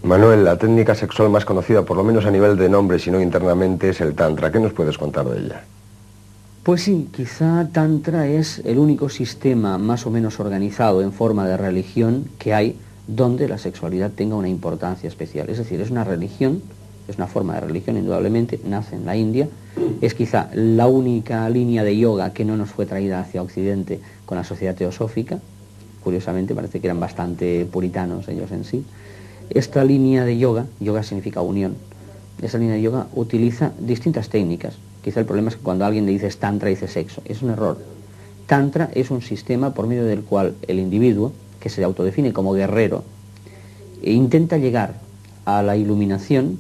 Manuel, la técnica sexual más conocida, por lo menos a nivel de nombre, si no internamente, es el Tantra. ¿Qué nos puedes contar de ella? Pues sí, quizá Tantra es el único sistema más o menos organizado en forma de religión que hay donde la sexualidad tenga una importancia especial. Es decir, es una religión, es una forma de religión, indudablemente, nace en la India, es quizá la única línea de yoga que no nos fue traída hacia Occidente con la sociedad teosófica. Curiosamente, parece que eran bastante puritanos ellos en sí. Esta línea de yoga, yoga significa unión, esa línea de yoga utiliza distintas técnicas. Quizá el problema es que cuando alguien le dice tantra, dice sexo. Es un error. Tantra es un sistema por medio del cual el individuo, que se autodefine como guerrero, intenta llegar a la iluminación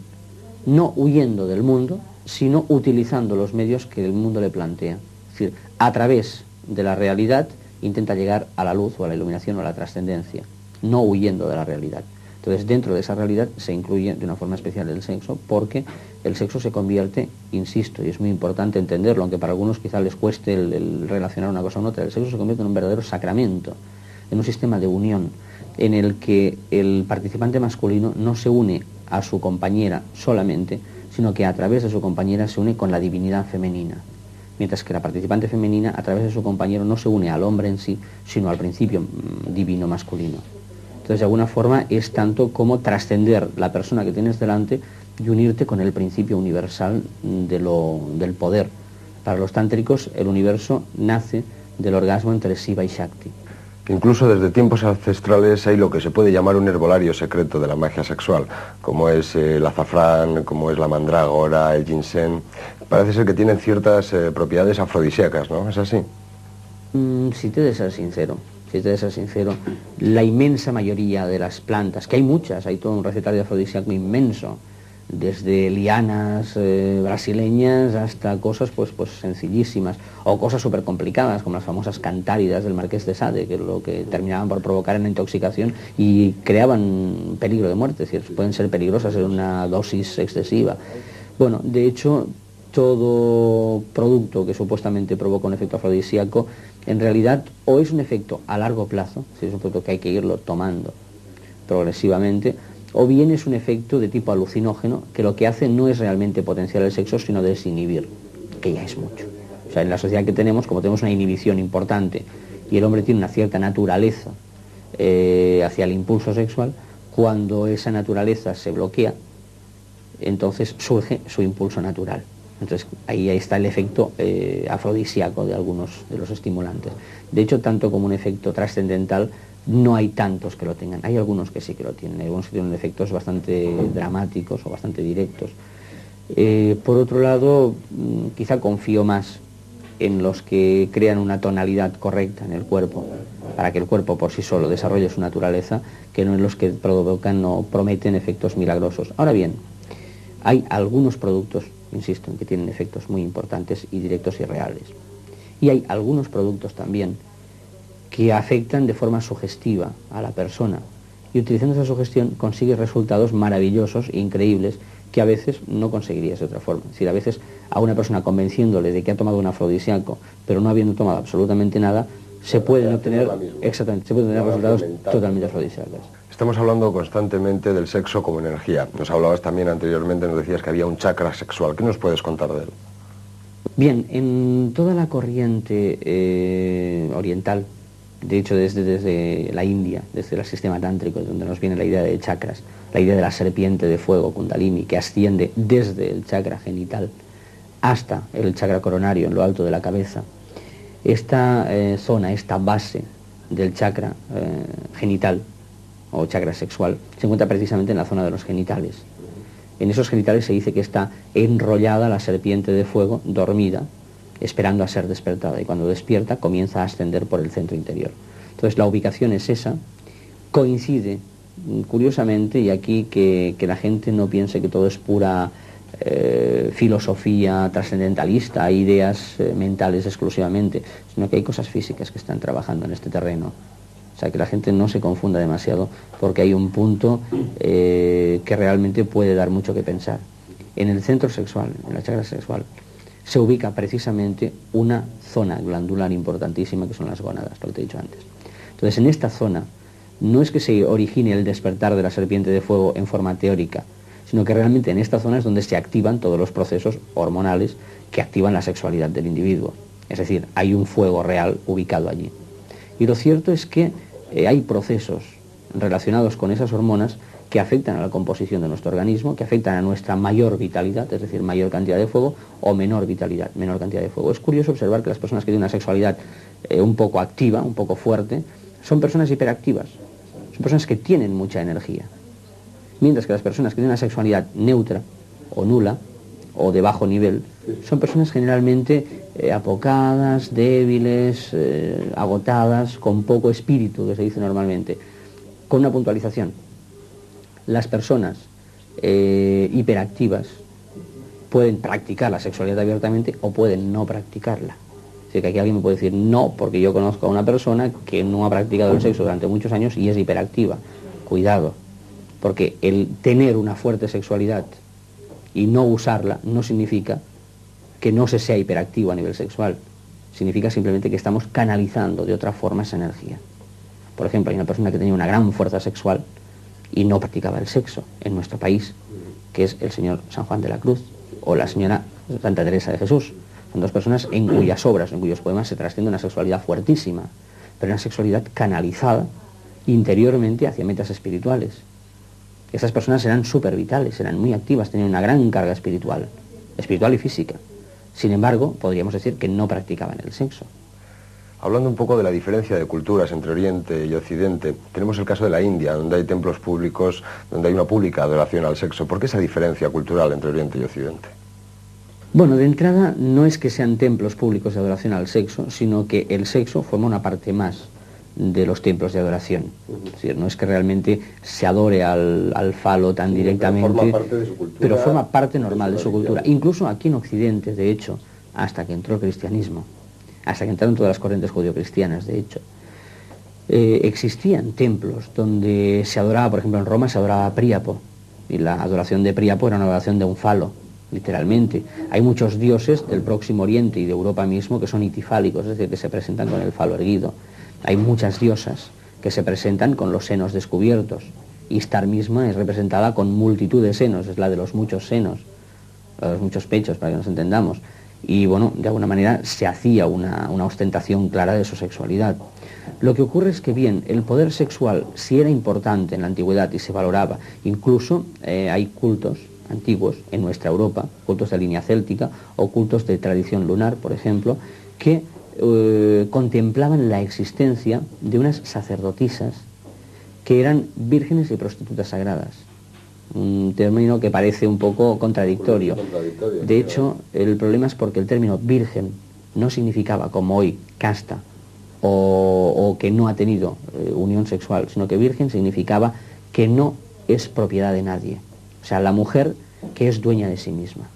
no huyendo del mundo, sino utilizando los medios que el mundo le plantea. Es decir, a través de la realidad intenta llegar a la luz o a la iluminación o a la trascendencia, no huyendo de la realidad. Entonces, dentro de esa realidad se incluye de una forma especial el sexo, porque el sexo se convierte, insisto, y es muy importante entenderlo, aunque para algunos quizá les cueste el relacionar una cosa con otra, el sexo se convierte en un verdadero sacramento, en un sistema de unión, en el que el participante masculino no se une a su compañera solamente, sino que a través de su compañera se une con la divinidad femenina. Mientras que la participante femenina, a través de su compañero, no se une al hombre en sí, sino al principio divino masculino. Entonces, de alguna forma, es tanto como trascender la persona que tienes delante y unirte con el principio universal del poder. Para los tántricos, el universo nace del orgasmo entre Shiva y Shakti. Incluso desde tiempos ancestrales hay lo que se puede llamar un herbolario secreto de la magia sexual, como es el azafrán, como es la mandrágora, el ginseng. Parece ser que tienen ciertas propiedades afrodisíacas, ¿no? ¿Es así? Si te he de ser sincero, la inmensa mayoría de las plantas, que hay muchas, hay todo un recetario afrodisíaco inmenso, desde lianas brasileñas hasta cosas pues sencillísimas, o cosas súper complicadas, como las famosas cantáridas del Marqués de Sade, que lo que terminaban por provocar una intoxicación y creaban peligro de muerte, es decir, pueden ser peligrosas en una dosis excesiva. Bueno, de hecho, todo producto que supuestamente provoca un efecto afrodisíaco, en realidad o es un efecto a largo plazo, si es un producto que hay que irlo tomando progresivamente, o bien es un efecto de tipo alucinógeno, que lo que hace no es realmente potenciar el sexo, sino desinhibir, que ya es mucho. O sea, en la sociedad que tenemos, como tenemos una inhibición importante, y el hombre tiene una cierta naturaleza hacia el impulso sexual, cuando esa naturaleza se bloquea, entonces surge su impulso natural. Entonces ahí está el efecto afrodisíaco de algunos de los estimulantes. De hecho, tanto como un efecto trascendental, no hay tantos que lo tengan. Hay algunos que sí que lo tienen, hay algunos que tienen efectos bastante dramáticos o bastante directos. Por otro lado, quizá confío más en los que crean una tonalidad correcta en el cuerpo, para que el cuerpo por sí solo desarrolle su naturaleza, que no en los que provocan o prometen efectos milagrosos. Ahora bien, hay algunos productos, insisto, en que tienen efectos muy importantes y directos y reales. Y hay algunos productos también que afectan de forma sugestiva a la persona. Y utilizando esa sugestión consigues resultados maravillosos e increíbles que a veces no conseguirías de otra forma. Es decir, a veces a una persona convenciéndole de que ha tomado un afrodisíaco, pero no habiendo tomado absolutamente nada, se pueden obtener, exactamente, se pueden obtener resultados totalmente afrodisíacos. Estamos hablando constantemente del sexo como energía. Nos hablabas también anteriormente, nos decías que había un chakra sexual. ¿Qué nos puedes contar de él? Bien, en toda la corriente oriental, de hecho desde la India, desde el sistema tántrico, donde nos viene la idea de chakras, la idea de la serpiente de fuego, Kundalini, que asciende desde el chakra genital hasta el chakra coronario, en lo alto de la cabeza. Esta zona, esta base del chakra genital o chakra sexual, se encuentra precisamente en la zona de los genitales. En esos genitales se dice que está enrollada la serpiente de fuego, dormida, esperando a ser despertada, y cuando despierta comienza a ascender por el centro interior. Entonces la ubicación es esa, coincide, curiosamente, y aquí que la gente no piense que todo es pura filosofía trascendentalista, ideas mentales exclusivamente, sino que hay cosas físicas que están trabajando en este terreno. O sea, que la gente no se confunda demasiado, porque hay un punto que realmente puede dar mucho que pensar. En el centro sexual, en la chakra sexual, se ubica precisamente una zona glandular importantísima, que son las gónadas, lo que te he dicho antes. Entonces, en esta zona no es que se origine el despertar de la serpiente de fuego en forma teórica, sino que realmente en esta zona es donde se activan todos los procesos hormonales que activan la sexualidad del individuo. Es decir, hay un fuego real ubicado allí. Y lo cierto es que hay procesos relacionados con esas hormonas que afectan a la composición de nuestro organismo, que afectan a nuestra mayor vitalidad, es decir, mayor cantidad de fuego, o menor vitalidad, menor cantidad de fuego. Es curioso observar que las personas que tienen una sexualidad un poco activa, un poco fuerte, son personas hiperactivas, son personas que tienen mucha energía. Mientras que las personas que tienen una sexualidad neutra o nula o de bajo nivel son personas generalmente apocadas, débiles, agotadas, con poco espíritu, que se dice normalmente. Con una puntualización: las personas hiperactivas pueden practicar la sexualidad abiertamente o pueden no practicarla. Así que aquí alguien me puede decir no, porque yo conozco a una persona que no ha practicado el sexo durante muchos años y es hiperactiva. Cuidado, porque el tener una fuerte sexualidad y no usarla no significa que no se sea hiperactivo a nivel sexual. Significa simplemente que estamos canalizando de otra forma esa energía. Por ejemplo, hay una persona que tenía una gran fuerza sexual y no practicaba el sexo en nuestro país, que es el señor San Juan de la Cruz o la señora Santa Teresa de Jesús. Son dos personas en cuyas obras, en cuyos poemas se trasciende una sexualidad fuertísima, pero una sexualidad canalizada interiormente hacia metas espirituales. Esas personas eran súper vitales, eran muy activas, tenían una gran carga espiritual y física. Sin embargo, podríamos decir que no practicaban el sexo. Hablando un poco de la diferencia de culturas entre Oriente y Occidente, tenemos el caso de la India, donde hay templos públicos, donde hay una pública adoración al sexo. ¿Por qué esa diferencia cultural entre Oriente y Occidente? Bueno, de entrada no es que sean templos públicos de adoración al sexo, sino que el sexo forma una parte más de los templos de adoración. Es decir, no es que realmente se adore al falo tan directamente, forma parte de su cultura, pero forma parte normal de su cultura. Incluso aquí en Occidente, de hecho, hasta que entró el cristianismo, hasta que entraron todas las corrientes judio-cristianas, de hecho, existían templos donde se adoraba, por ejemplo en Roma se adoraba a Príapo, y la adoración de Príapo era una adoración de un falo, literalmente. Hay muchos dioses del Próximo Oriente y de Europa mismo que son itifálicos, es decir, que se presentan con el falo erguido. Hay muchas diosas que se presentan con los senos descubiertos. Ishtar misma es representada con multitud de senos, es la de los muchos senos, los muchos pechos, para que nos entendamos. Y bueno, de alguna manera se hacía una ostentación clara de su sexualidad. Lo que ocurre es que bien, el poder sexual sí era importante en la antigüedad y se valoraba. Incluso hay cultos antiguos en nuestra Europa, cultos de línea céltica o cultos de tradición lunar, por ejemplo, que contemplaban la existencia de unas sacerdotisas que eran vírgenes y prostitutas sagradas. Un término que parece un poco contradictorio. De hecho, el problema es porque el término virgen no significaba, como hoy, casta o que no ha tenido unión sexual, sino que virgen significaba que no es propiedad de nadie. O sea, la mujer que es dueña de sí misma.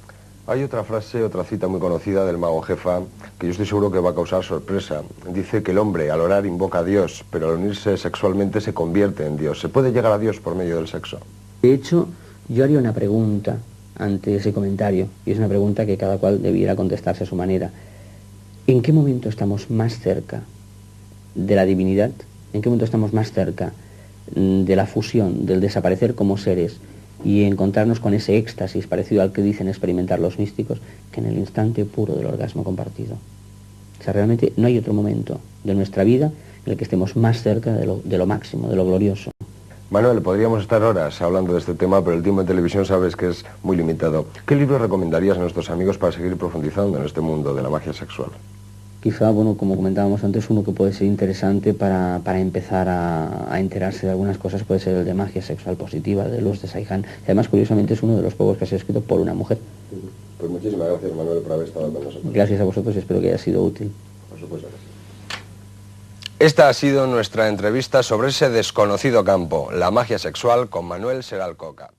Hay otra frase, otra cita muy conocida del mago Jefa, que yo estoy seguro que va a causar sorpresa. Dice que el hombre al orar invoca a Dios, pero al unirse sexualmente se convierte en Dios. ¿Se puede llegar a Dios por medio del sexo? De hecho, yo haría una pregunta ante ese comentario, y es una pregunta que cada cual debiera contestarse a su manera. ¿En qué momento estamos más cerca de la divinidad? ¿En qué momento estamos más cerca de la fusión, del desaparecer como seres y encontrarnos con ese éxtasis parecido al que dicen experimentar los místicos, que en el instante puro del orgasmo compartido? O sea, realmente no hay otro momento de nuestra vida en el que estemos más cerca de lo máximo, de lo glorioso. Manuel, podríamos estar horas hablando de este tema, pero el tiempo en televisión sabes que es muy limitado. ¿Qué libro recomendarías a nuestros amigos para seguir profundizando en este mundo de la magia sexual? Quizá, bueno, como comentábamos antes, uno que puede ser interesante para empezar a enterarse de algunas cosas puede ser el de Magia Sexual Positiva, de Luz de Saihan. Además, curiosamente, es uno de los pocos que ha sido escrito por una mujer. Pues muchísimas gracias, Manuel, por haber estado con nosotros. Gracias a vosotros y espero que haya sido útil. Por supuesto que sí. Esta ha sido nuestra entrevista sobre ese desconocido campo, la magia sexual, con Manuel Seralcoca.